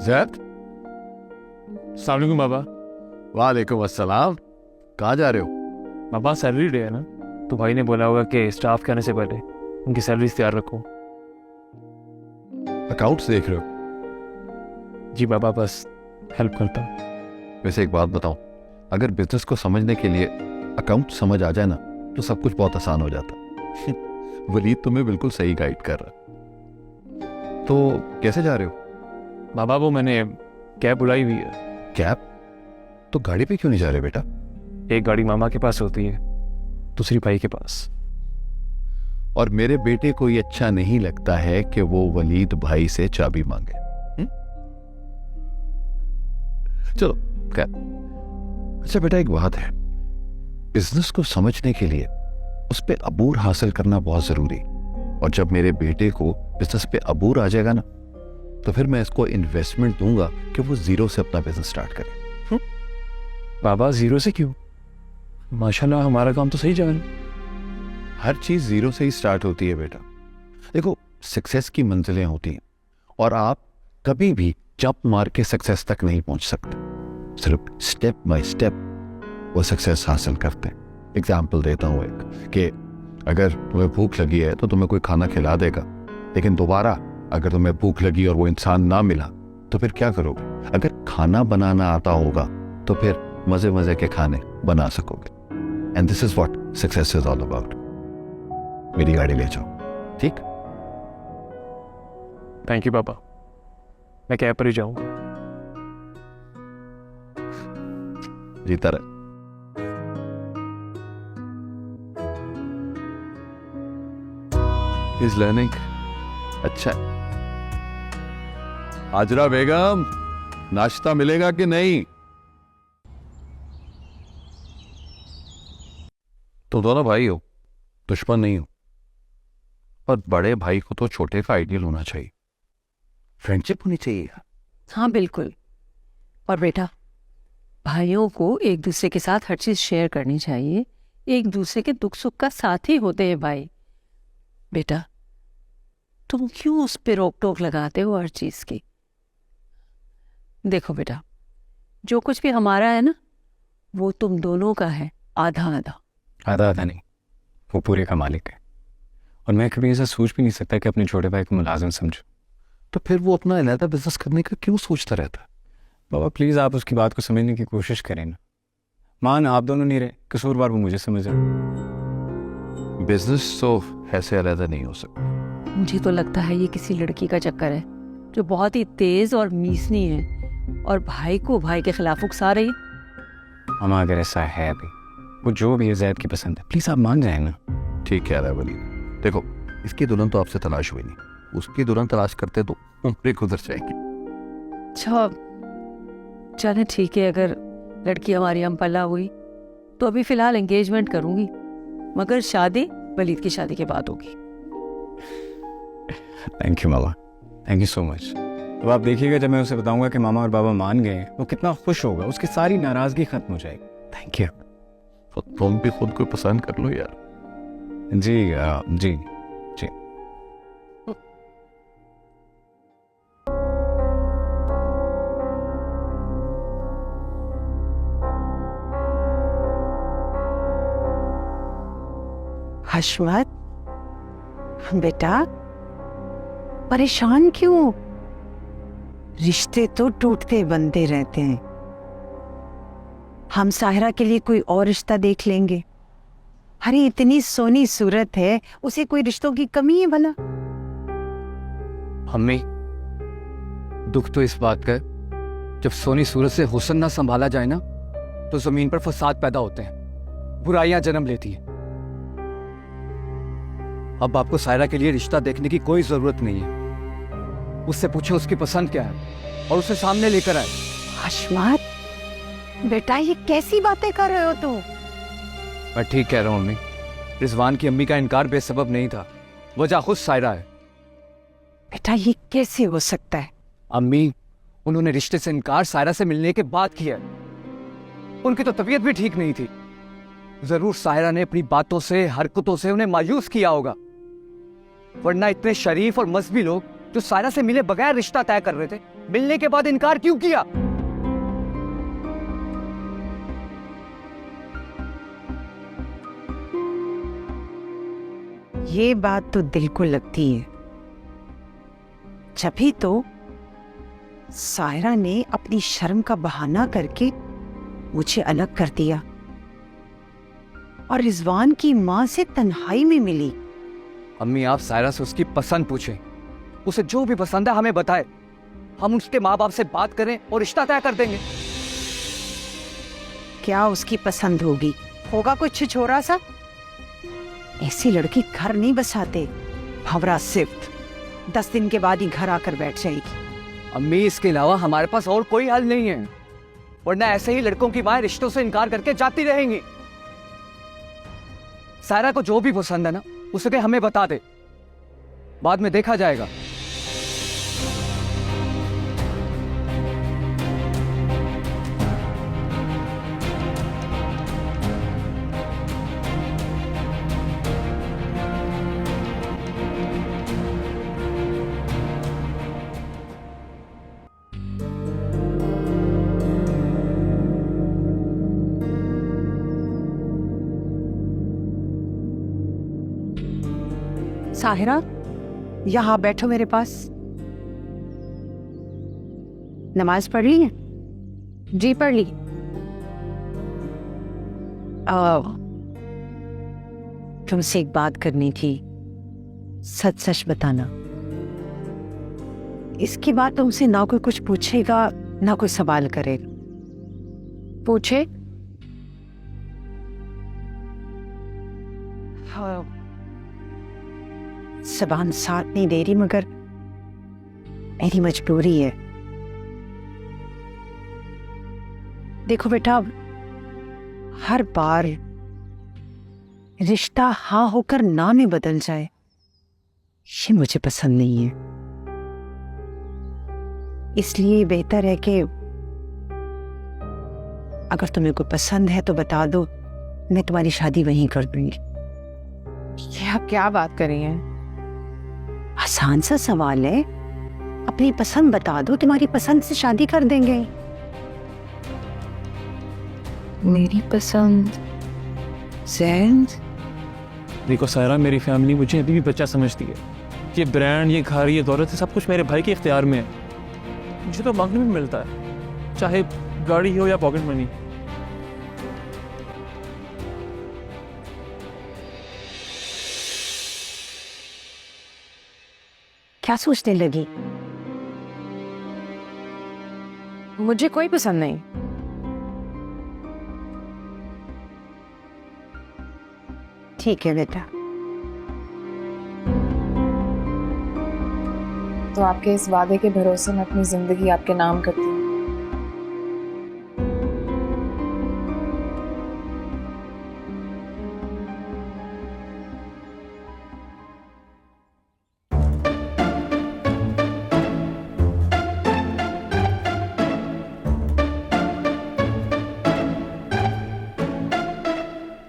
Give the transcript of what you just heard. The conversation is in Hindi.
जैद। अस्सलाम वालेकुम बाबा। वालेकुम अस्सलाम। कहाँ जा रहे हो? बाबा सैलरी डे है ना, तो भाई ने बोला होगा कि स्टाफ के आने से पहले उनकी सैलरीज तैयार रखो। अकाउंट्स देख रहे हो? जी बाबा, बस हेल्प करता हूँ। वैसे एक बात बताओ, अगर बिजनेस को समझने के लिए अकाउंट समझ आ जाए ना तो सब कुछ बहुत आसान हो जाता। वलीद तुम्हें बिल्कुल सही गाइड कर रहा। तो कैसे जा रहे हो? बाबा वो मैंने कैब बुलाई हुई है। कैब? तो गाड़ी पे क्यों नहीं जा रहे बेटा? एक गाड़ी मामा के पास होती है, दूसरी भाई के पास। और मेरे बेटे को ये अच्छा नहीं लगता है कि वो वलीद भाई से चाबी मांगे। चलो खैर। अच्छा बेटा, एक बात है, बिजनेस को समझने के लिए उस पे अबूर हासिल करना बहुत जरूरी। और जब मेरे बेटे को बिजनेस पे अबूर आ जाएगा ना, तो फिर मैं इसको इन्वेस्टमेंट दूंगा कि वो जीरो से अपना बिजनेस स्टार्ट करे। बाबा जीरो से क्यों? माशाल्लाह हमारा काम तो सही जा रहा है। हर चीज जीरो से ही स्टार्ट होती है बेटा। देखो, सक्सेस की मंजिलें होती हैं और आप कभी भी जंप मार के सक्सेस तक नहीं पहुंच सकते। सिर्फ स्टेप बाय स्टेप वो सक्सेस हासिल करते हैं। एग्जाम्पल देता हूं एक, कि अगर तुम्हें भूख लगी है तो तुम्हें कोई खाना खिला देगा, लेकिन दोबारा अगर तुम्हें भूख लगी और वो इंसान ना मिला तो फिर क्या करोगे? अगर खाना बनाना आता होगा तो फिर मजे मजे के खाने बना सकोगे। And this is what success is all about. मेरी गाड़ी ले जाओ, ठीक? थैंक यू बाबा, मैं कैब पर ही जाऊंगा। जीता रहे। He's learning। अच्छा, हाजरा बेगम, नाश्ता मिलेगा कि नहीं? तुम दोनों भाई हो, दुश्मन नहीं हो। और बड़े भाई को तो छोटे का आइडियल होना चाहिए, फ्रेंडशिप होनी चाहिए। हाँ बिल्कुल। और बेटा, भाइयों को एक दूसरे के साथ हर चीज शेयर करनी चाहिए। एक दूसरे के दुख सुख का साथ ही होते हैं भाई। बेटा, तुम क्यों उस पे रोक टोक लगाते हो हर चीज की? देखो बेटा, जो कुछ भी हमारा है ना, वो तुम दोनों का है, आधा आधा। आधा आधा नहीं, वो पूरे का मालिक है। और मैं कभी ऐसा सोच भी नहीं सकता कि अपने छोटे भाई को मुलाजिम समझूं। तो फिर वो अपना अलहदा बिजनेस करने का क्यों सोचता रहता है? बाबा प्लीज़ आप उसकी बात को समझने की कोशिश करें ना। मान आप दोनों नहीं रहे, कसूरवार वो मुझे समझ रहा। बिजनेस तो ऐसे अलहदा नहीं हो सकता। मुझे तो लगता है ये किसी लड़की का चक्कर है जो बहुत ही तेज और मीसनी है और भाई को भाई के खिलाफ उकसा रही है। मामा अगर ऐसा है भी, वो जो भी है जैद की पसंद है, प्लीज़ आप मान जाए ना। ठीक कह रहा है वली। देखो, इसकी दुल्हन तो आपसे तलाश हुई नहीं, उसकी दुल्हन तलाश करते तो उम्र गुजर जाएगी। अच्छा चले ठीक है, अगर लड़की हमारी हम पल्ला हुई तो अभी फिलहाल एंगेजमेंट करूंगी, मगर शादी वलीद की शादी के बाद होगी। Thank you mama, thank you so much. अब आप देखिएगा, जब मैं उसे बताऊंगा कि मामा और बाबा मान गए, वो कितना खुश होगा, उसकी सारी नाराजगी खत्म हो जाएगी। Thank you. तो तुम भी खुद को पसंद कर लो यार। जी जी जी। हशमत बेटा, परेशान क्यों? रिश्ते तो टूटते बनते रहते हैं। हम साहिरा के लिए कोई और रिश्ता देख लेंगे। अरे इतनी सोनी सूरत है, उसे कोई रिश्तों की कमी है भला? अम्मी, दुख तो इस बात का है, जब सोनी सूरत से हुस्न ना संभाला जाए ना, तो जमीन पर फसाद पैदा होते हैं, बुराइयां जन्म लेती हैं। अब आपको सायरा के लिए रिश्ता देखने की कोई जरूरत नहीं है। उससे पूछे उसकी पसंद क्या है और उसे सामने लेकर आए। हशमत बेटा, ये कैसी बातें कर रहे हो तुम? मैं ठीक कह रहा हूँ अम्मी, रिजवान की अम्मी का इनकार बेसबब नहीं था, वजह खुद सायरा है। बेटा ये कैसे हो सकता है? अम्मी, उन्होंने रिश्ते से इनकार सायरा से मिलने के बाद किया। उनकी तो तबीयत भी ठीक नहीं थी। जरूर सायरा ने अपनी बातों से, हरकतों से उन्हें मायूस किया होगा, वरना इतने शरीफ और मजहबी लोग जो सायरा से मिले बगैर रिश्ता तय कर रहे थे, मिलने के बाद इनकार क्यों किया? ये बात तो दिल को लगती है। जभी तो सायरा ने अपनी शर्म का बहाना करके मुझे अलग कर दिया और रिजवान की माँ से तन्हाई में मिली। अम्मी, आप सायरा से उसकी पसंद पूछें, उसे जो भी पसंद है हमें बताए, हम उसके माँ बाप से बात करें और रिश्ता तय कर देंगे। क्या उसकी पसंद होगी? होगा कुछ छिछोरा सा? ऐसी लड़की घर नहीं बसाते। भंवरा सिफ्ट 10 दिन के बाद ही घर आकर बैठ जाएगी। अम्मी, इसके अलावा हमारे पास और कोई हल नहीं है, वरना ऐसे ही लड़कों की माँ रिश्तों से इनकार करके जाती रहेंगी। सायरा को जो भी पसंद है ना, उसे हमें बता दे, बाद में देखा जाएगा। साहिरा, यहाँ बैठो मेरे पास। नमाज पढ़ ली है? जी पढ़ ली। तुमसे एक बात करनी थी, सच सच बताना। इसके बाद तुमसे ना कोई कुछ पूछेगा ना कोई सवाल करेगा। पूछे। हाँ, ज़बान साथ नहीं दे रही, मगर मेरी मजबूरी है। देखो बेटा, हर बार रिश्ता हाँ होकर ना में बदल जाए, ये मुझे पसंद नहीं है। इसलिए बेहतर है कि अगर तुम्हें कोई पसंद है तो बता दो, मैं तुम्हारी शादी वहीं कर दूंगी। ये आप क्या बात कर रही हैं? आसान सा सवाल है, अपनी पसंद बता दो, तुम्हारी पसंद से शादी कर देंगे। मेरी पसंद जैन, देखो सायरा, मेरी फैमिली मुझे अभी भी बच्चा समझती है। ये ब्रांड, ये घर, ये दौलत, सब कुछ मेरे भाई के इख्तियार में है। मुझे तो मांगने में मिलता है, चाहे गाड़ी हो या पॉकेट मनी। क्या सोचने लगी? मुझे कोई पसंद नहीं। ठीक है बेटा। तो आपके इस वादे के भरोसे में अपनी जिंदगी आपके नाम करती हूँ।